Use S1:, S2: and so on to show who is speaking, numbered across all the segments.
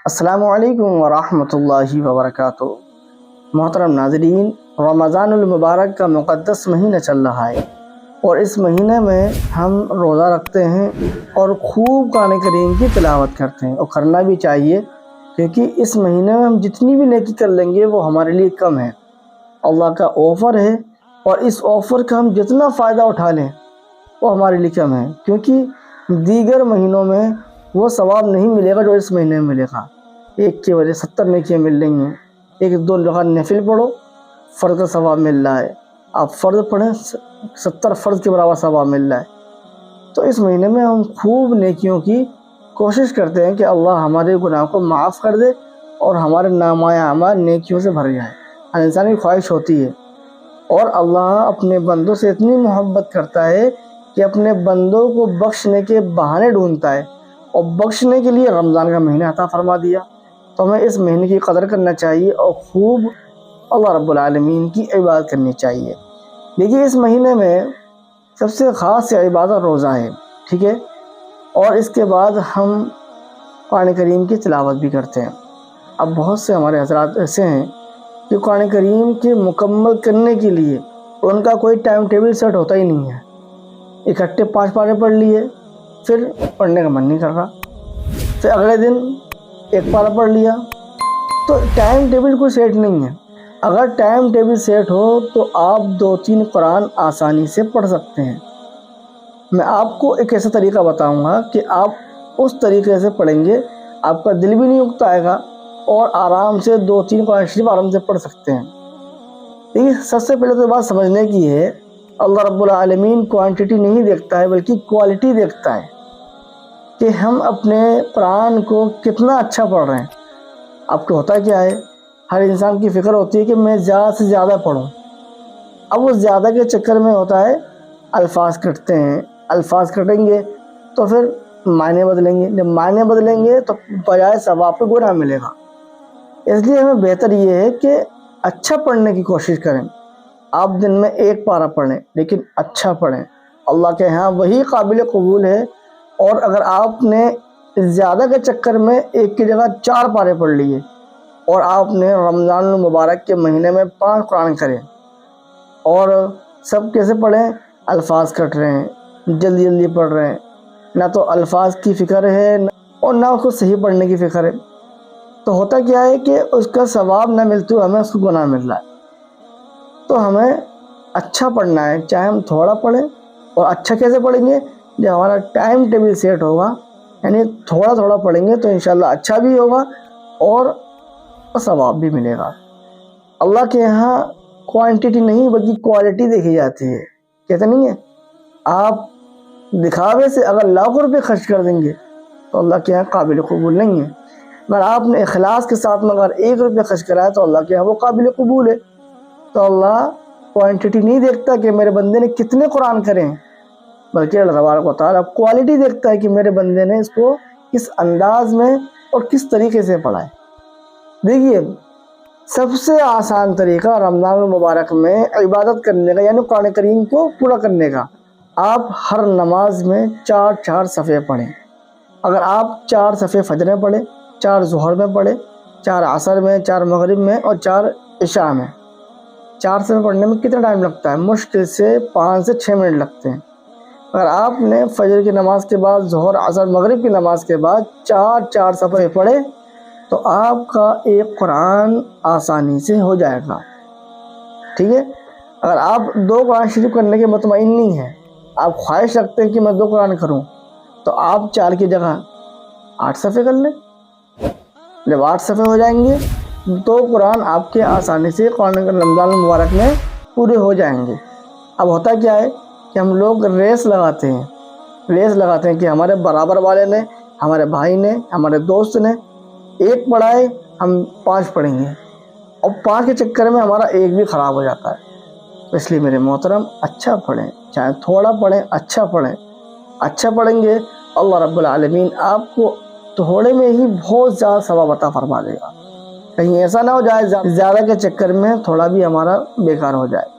S1: السلام علیکم ورحمۃ اللہ وبرکاتہ۔ محترم ناظرین، رمضان المبارک کا مقدس مہینہ چل رہا ہے اور اس مہینے میں ہم روزہ رکھتے ہیں اور خوب قرآن کریم کی تلاوت کرتے ہیں، اور کرنا بھی چاہیے کیونکہ اس مہینے میں ہم جتنی بھی نیکی کر لیں گے وہ ہمارے لیے کم ہے۔ اللہ کا آفر ہے اور اس آفر کا ہم جتنا فائدہ اٹھا لیں وہ ہمارے لیے کم ہے، کیونکہ دیگر مہینوں میں وہ ثواب نہیں ملے گا جو اس مہینے میں ملے گا۔ ایک کی وجہ 70 نیکیاں مل رہی ہیں، ایک دو رکعت نفل پڑھو، فرض کا ثواب مل رہا ہے، آپ فرض پڑھیں 70 فرض کے برابر ثواب مل رہا ہے۔ تو اس مہینے میں ہم خوب نیکیوں کی کوشش کرتے ہیں کہ اللہ ہمارے گناہ کو معاف کر دے اور ہمارے نامہ اعمال نیکیوں سے بھر جائے۔ ہر انسان کی خواہش ہوتی ہے، اور اللہ اپنے بندوں سے اتنی محبت کرتا ہے کہ اپنے بندوں کو بخشنے کے بہانے ڈھونڈتا ہے، اور بخشنے کے لیے رمضان کا مہینہ عطا فرما دیا۔ تو ہمیں اس مہینے کی قدر کرنا چاہیے اور خوب اللہ رب العالمین کی عبادت کرنی چاہیے۔ دیکھیے، اس مہینے میں سب سے خاص عبادت روزہ ہے، ٹھیک ہے، اور اس کے بعد ہم قرآن کریم کی تلاوت بھی کرتے ہیں۔ اب بہت سے ہمارے حضرات ایسے ہیں کہ قرآن کریم کے مکمل کرنے کے لیے ان کا کوئی ٹائم ٹیبل سیٹ ہوتا ہی نہیں ہے، اکٹھے 5 پارے پڑھ لیے، پھر پڑھنے کا من نہیں کر رہا، پھر اگلے دن 1 پارہ پڑھ لیا۔ تو ٹائم ٹیبل کوئی سیٹ نہیں ہے۔ اگر ٹائم ٹیبل سیٹ ہو تو آپ 2-3 قرآن آسانی سے پڑھ سکتے ہیں۔ میں آپ کو ایک ایسا طریقہ بتاؤں گا کہ آپ اس طریقے سے پڑھیں گے، آپ کا دل بھی نہیں اکتائے گا اور آرام سے 2-3 قرآن شریف آرام سے پڑھ سکتے ہیں۔ دیکھیے، سب سے پہلے تو بات سمجھنے کی ہے، اللہ رب العالمین کوانٹٹی نہیں دیکھتا ہے بلکہ کوالٹی دیکھتا ہے کہ ہم اپنے قرآن کو کتنا اچھا پڑھ رہے ہیں۔ آپ کو ہوتا کیا ہے، ہر انسان کی فکر ہوتی ہے کہ میں زیادہ سے زیادہ پڑھوں۔ اب وہ زیادہ کے چکر میں ہوتا ہے الفاظ کٹتے ہیں، الفاظ کٹیں گے تو پھر معنی بدلیں گے، جب معنی بدلیں گے تو بجائے ثواب پہ گناہ ملے گا۔ اس لیے ہمیں بہتر یہ ہے کہ اچھا پڑھنے کی کوشش کریں۔ آپ دن میں 1 پارہ پڑھیں لیکن اچھا پڑھیں، اللہ کے ہاں وہی قابل قبول ہے۔ اور اگر آپ نے زیادہ کے چکر میں 1 کی جگہ 4 پارے پڑھ لیے اور آپ نے رمضان المبارک کے مہینے میں 5 قرآن کرے، اور سب کیسے پڑھیں، الفاظ کٹ رہے ہیں، جلدی جلدی پڑھ رہے ہیں، نہ تو الفاظ کی فکر ہے اور نہ اس کو صحیح پڑھنے کی فکر ہے، تو ہوتا کیا ہے کہ اس کا ثواب نہ ملتے ہوئے ہمیں اس کو گناہ مل رہا ہے۔ تو ہمیں اچھا پڑھنا ہے، چاہے ہم تھوڑا پڑھیں، اور اچھا کیسے پڑھیں گے، جب ہمارا ٹائم ٹیبل سیٹ ہوگا، یعنی تھوڑا تھوڑا پڑھیں گے تو انشاءاللہ اچھا بھی ہوگا اور ثواب بھی ملے گا۔ اللہ کے یہاں کوانٹٹی نہیں بلکہ کوالٹی دیکھی جاتی ہے، کہتے نہیں ہے، آپ دکھاوے سے اگر لاکھوں روپے خرچ کر دیں گے تو اللہ کے یہاں قابل قبول نہیں ہے، اگر آپ نے اخلاص کے ساتھ میں اگر 1 روپے خرچ کرایا تو اللہ کے یہاں وہ قابل قبول ہے۔ تو اللہ کوانٹٹی نہیں دیکھتا کہ میرے بندے نے کتنے قرآن کرے ہیں، بلکہ اللہ تبارک و تعالیٰ کوالٹی دیکھتا ہے کہ میرے بندے نے اس کو کس انداز میں اور کس طریقے سے پڑھا ہے۔ دیکھیے، سب سے آسان طریقہ رمضان المبارک میں عبادت کرنے کا، یعنی قرآن کریم کو پورا کرنے کا، آپ ہر نماز میں 4 صفحے پڑھیں۔ اگر آپ 4 صفحے فجر میں پڑھیں، 4 ظہر میں پڑھیں، 4 عصر میں، 4 مغرب میں اور 4 عشاء میں، 4 صفحے پڑھنے میں کتنا ٹائم لگتا ہے؟ مشکل سے 5 سے 6 منٹ لگتے ہیں۔ اگر آپ نے فجر کی نماز کے بعد، ظہر، عصر، مغرب کی نماز کے بعد 4 صفحے پڑھے تو آپ کا 1 قرآن آسانی سے ہو جائے گا، ٹھیک ہے۔ اگر آپ 2 قرآن شریف کرنے کے مطمئن نہیں ہیں، آپ خواہش رکھتے ہیں کہ میں 2 قرآن کروں، تو آپ 4 کی جگہ 8 صفحے کر لیں۔ جب 8 صفحے ہو جائیں گے تو قرآن آپ کے آسانی سے رمضان المبارک میں پورے ہو جائیں گے۔ اب ہوتا کیا ہے کہ ہم لوگ ریس لگاتے ہیں کہ ہمارے برابر والے نے، ہمارے بھائی نے، ہمارے دوست نے 1 پڑھا ہے، ہم 5 پڑھیں گے، اور 5 کے چکر میں ہمارا 1 بھی خراب ہو جاتا ہے۔ تو اس لیے میرے محترم، اچھا پڑھیں، چاہے تھوڑا پڑھیں، اچھا پڑھیں۔ اچھا پڑھیں گے اللہ رب العالمین آپ کو تھوڑے میں ہی بہت زیادہ ثواب عطا فرما دے گا۔ کہیں ایسا نہ ہو جائے زیادہ کے چکر میں تھوڑا بھی ہمارا بیکار ہو جائے۔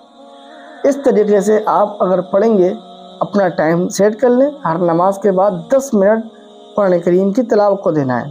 S1: اس طریقے سے آپ اگر پڑھیں گے، اپنا ٹائم سیٹ کر لیں، ہر نماز کے بعد 10 منٹ قرآن کریم کی تلاوت کو دینا ہے،